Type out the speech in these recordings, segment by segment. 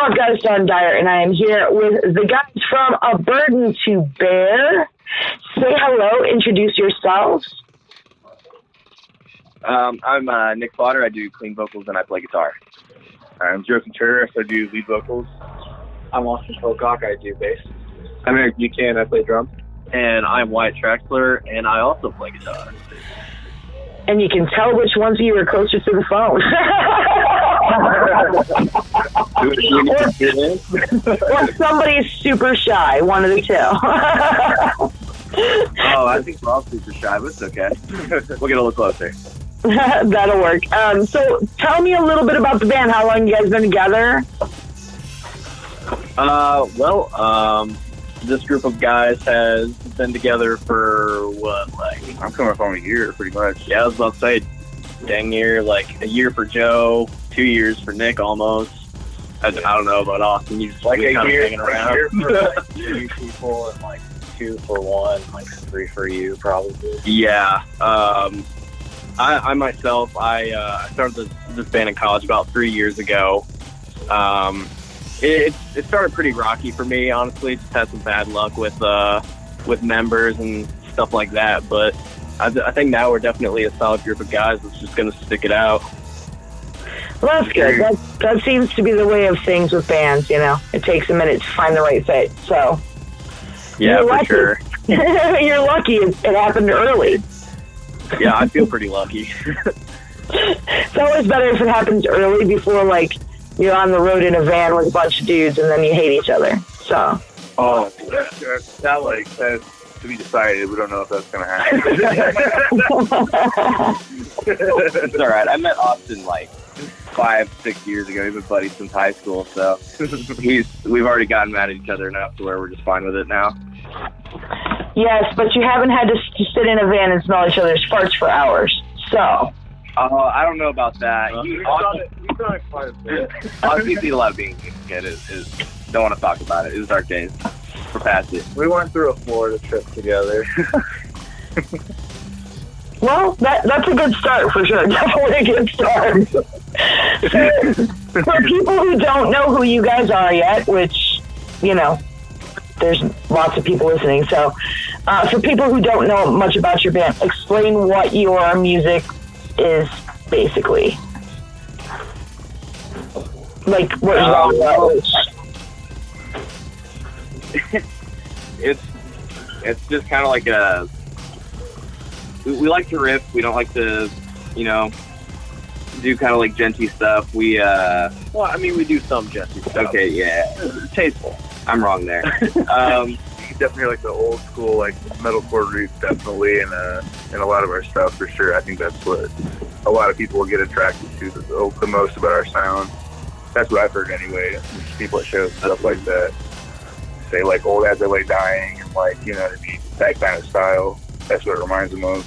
I've got a son, Dyer, and I am here with the guys from A Burden to Bear. Say hello, introduce yourselves. I'm Nick Potter. I do clean vocals and I play guitar. I'm Joe Contreras. I do lead vocals. I'm Austin Pocock. I do bass. I'm Eric Buchanan. I play drums. And I'm Wyatt Traxler, and I also play guitar. And you can tell which ones of you are closer to the phone. or somebody's super shy, one of the two. Oh, I think we're all super shy, but it's okay. We'll get a little closer. That'll work. So tell me a little bit about the band. How long you guys been together? This group of guys has been together for I'm coming up on a year, pretty much. Yeah, I was about to say, dang near, like a year for Joe, 2 years for Nick almost. I don't know about Austin. You just like a kind year, of hanging around. A year for like 3 people and like 2 for 1, like 3 for you, probably. Yeah. I myself, I started this band in college about 3 years ago. It started pretty rocky for me, honestly. Just had some bad luck with members and stuff like that. But I think now we're definitely a solid group of guys that's just going to stick it out. Well, that's good. That seems to be the way of things with bands, you know. It takes a minute to find the right fit. So, yeah, for sure. You're lucky it happened early. Yeah, I feel pretty lucky. It's always better if it happens early before, like, you're on the road in a van with a bunch of dudes and then you hate each other. So. Oh, that's to be decided. We don't know if that's going to happen. It's all right. I met Austin like 5-6 years ago. We've been buddies since high school, so we've already gotten mad at each other enough to where we're just fine with it now. Yes, but you haven't had to sit in a van and smell each other's farts for hours. So. I don't know about that. He's done it quite a bit. Austin's eaten a lot of beans. Don't want to talk about it. It was dark days. We're past it. We went through a Florida trip together. Well, that's a good start for sure. Definitely a good start. For people who don't know who you guys are yet, which, you know, there's lots of people listening. So for people who don't know much about your band, explain what your music is basically. Like, what genre? It's just kind of like we like to riff. We don't like to, do kind of like genty stuff. We do some genty stuff. Okay, yeah. Tasteful. I'm wrong there. You definitely hear like the old school like metalcore roots, definitely, and a lot of our stuff for sure. I think that's what a lot of people will get attracted to the most about our sound. That's what I've heard anyway. People at shows, stuff like that, say like Old As I Lay Dying, and like, you know what I mean, that kind of style. That's what it reminds them of.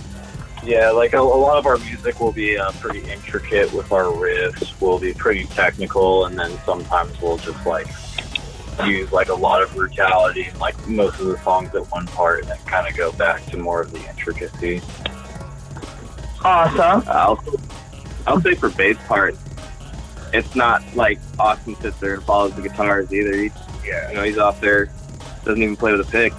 Yeah, like a lot of our music will be pretty intricate with our riffs. We'll be pretty technical, and then sometimes we'll just like use like a lot of brutality in like most of the songs at one part, and then kind of go back to more of the intricacy. Awesome. I'll say for bass part, it's not like Austin sits there and follows the guitars either. He's off there, doesn't even play with a pick.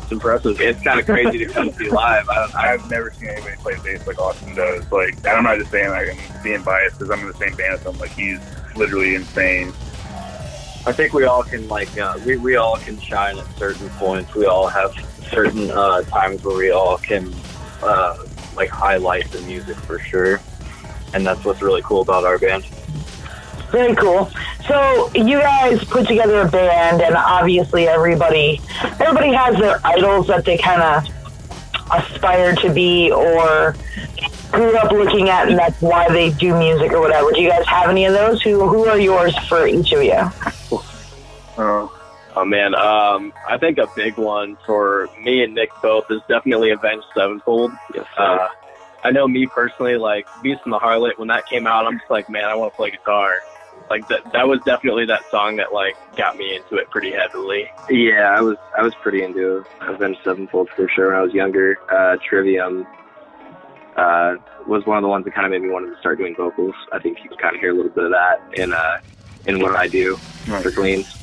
It's impressive. It's kind of crazy to come see live. I've never seen anybody play bass like Austin does. Like, and I'm not just saying like I'm being biased because I'm in the same band as him. Like, he's literally insane. I think we all can we all can shine at certain points. We all have certain times where we all can highlight the music for sure, and that's what's really cool about our band. Very cool. So you guys put together a band, and obviously everybody has their idols that they kind of aspire to be or grew up looking at, and that's why they do music or whatever. Do you guys have any of those? Who are yours for each of you? Oh man, I think a big one for me and Nick both is definitely Avenged Sevenfold. Yes, I know me personally, like Beast and the Harlot, when that came out, I'm just like, man, I want to play guitar. Like that was definitely that song that like got me into it pretty heavily. Yeah, I was pretty into Avenged Sevenfold for sure when I was younger. Trivium was one of the ones that kind of made me want to start doing vocals. I think you can kind of hear a little bit of that in in what I do for cleans.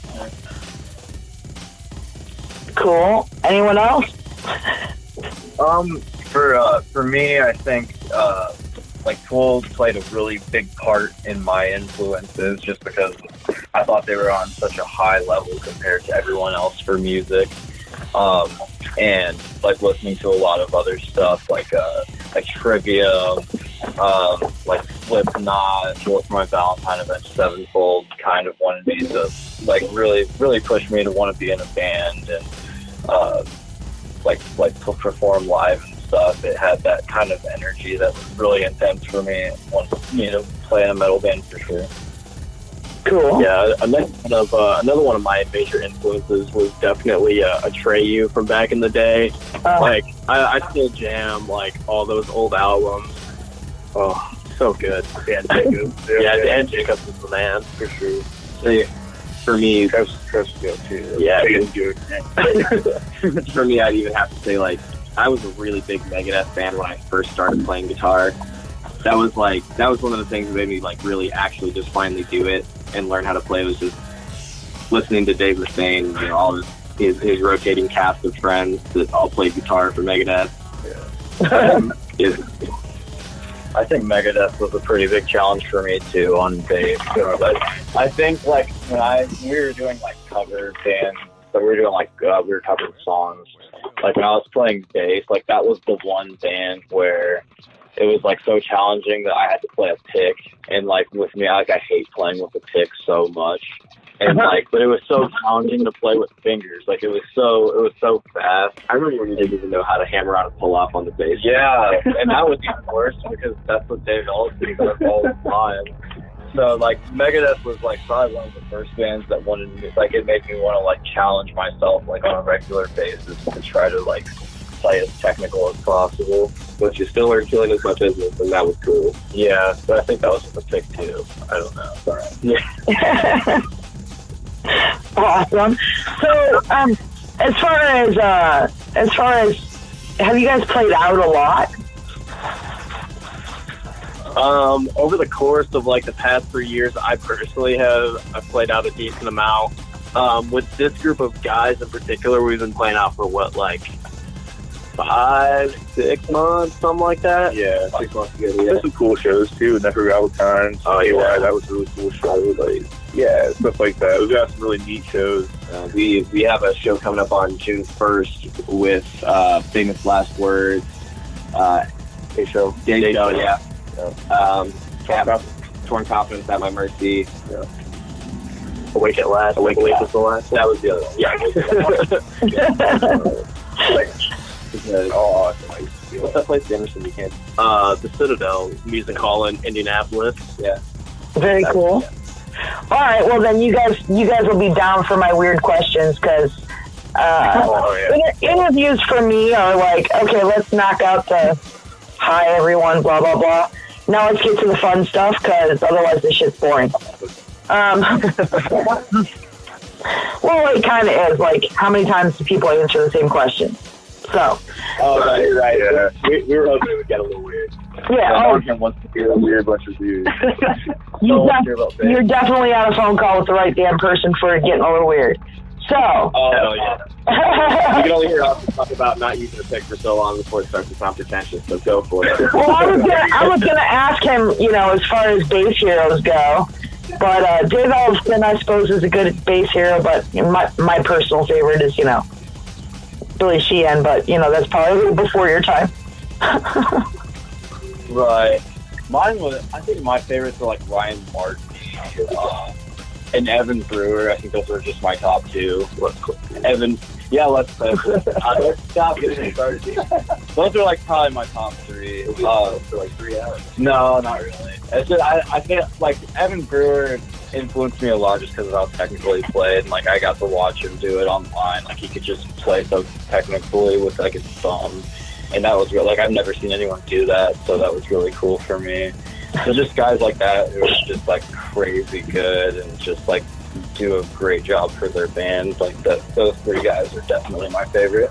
Cool. Anyone else? For me, I think like Tool played a really big part in my influences, just because I thought they were on such a high level compared to everyone else for music, and like listening to a lot of other stuff like Trivium, like Slipknot, Bullet for My Valentine, Avenged Sevenfold kind of wanted me to like really push me to want to be in a band and like to perform live and stuff. It had that kind of energy that was really intense for me and wanted me to play in a metal band for sure. Cool. Yeah, another one of my major influences was definitely Atreyu from back in the day. Like, I still jam, like, all those old albums. Oh, so good. Dan Jacobs. Dan Jacobs is the man, for sure. So, for me, Chris too. Yeah. Dude. For me, I'd even have to say, like, I was a really big Megadeth fan when I first started playing guitar. That was one of the things that made me, like, really actually just finally do it and learn how to play. Was just listening to Dave Mustaine, you know, all his rotating cast of friends that all played guitar for Megadeth. I think Megadeth was a pretty big challenge for me too on bass. But I think like when we were doing like cover bands, so we were doing like we were covering songs. Like when I was playing bass, like that was the one band where it was like so challenging that I had to play a pick. And like with me, I hate playing with a pick so much. And like, but it was so challenging to play with fingers. Like it was so fast. I remember when you didn't even know how to hammer out a pull off on the bass. Yeah, and that was even worse because that's what David Ellison does all the time. So like Megadeth was like probably one of the first bands that wanted me, like it made me want to like challenge myself like on a regular basis to try to like play as technical as possible. But you still weren't feeling as much business, and that was cool. Yeah, but I think that was just a pick too. I don't know. Sorry. Yeah. Awesome. So, as far as, have you guys played out a lot? Over the course of like the past 3 years, I've played out a decent amount. With this group of guys in particular, we've been playing out for what, like 5-6 months, something like that. Yeah, 6 months ago. Yeah. There's some cool shows too. Never Gravel Times. Oh yeah, that was a really cool show. Like, yeah, stuff like that. We've got some really neat shows. We have a show coming up on June 1st with Famous Last Words. Day show. Day show, yeah. Torn Confidence at My Mercy. Yeah. Awake at Last. Awake was the last. That was the other one. Yeah. Oh, What's that place, Emerson Weekend? The Citadel Music Hall in Indianapolis. Yeah. Very cool. All right, well then you guys will be down for my weird questions because interviews for me are like, okay, let's knock out the hi everyone, blah blah blah. Now let's get to the fun stuff because otherwise this shit's boring. Well, it kind of is. Like, how many times do people answer the same question? So. Oh, right. Yeah. We were hoping it would get a little weird. Yeah. Morgan wants to hear a weird bunch of views. You're definitely on a phone call with the right damn person for it getting a little weird. So. Oh, hell yeah. You can only hear us talk about not using a pick for so long before it starts to sound pretentious, so go for it. Well, I was gonna ask him, you know, as far as bass heroes go, but Dave Ellefson, I suppose, is a good bass hero, but my personal favorite is, you know, Billy Sheehan, but, you know, that's probably before your time. Right. Mine was, I think my favorites were like Ryan Martin and Evan Brewer. I think those were just my top two. Let's stop getting started. Those are like probably my top three. For like 3 hours. No, not really. It's just, I think like Evan Brewer influenced me a lot just because of how technical he played. And, like I got to watch him do it online. Like he could just play so technically with like his thumb. And that was real. Like I've never seen anyone do that, so that was really cool for me. So just guys like that who are just like crazy good and just like do a great job for their band. Like those three guys are definitely my favorite.